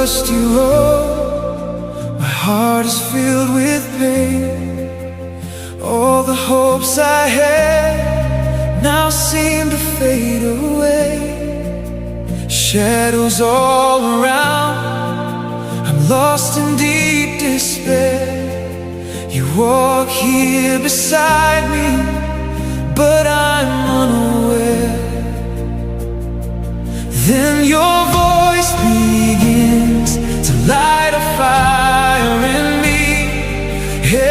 trust you, oh, my heart is filled with pain. All the hopes I had now seem to fade away. Shadows all around, I'm lost in deep despair. You walk here beside me, but I'm unaware. Then your voice begins to light a fire in me.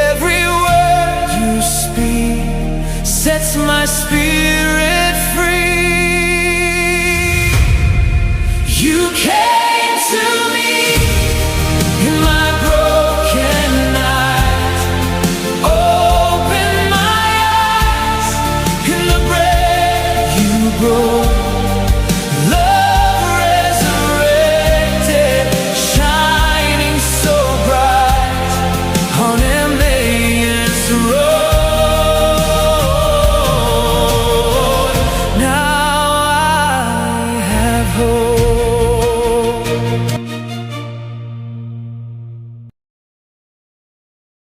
Every word you speak sets my spirit free. You came to me in my broken night, opened my eyes in the bread you broke. Oh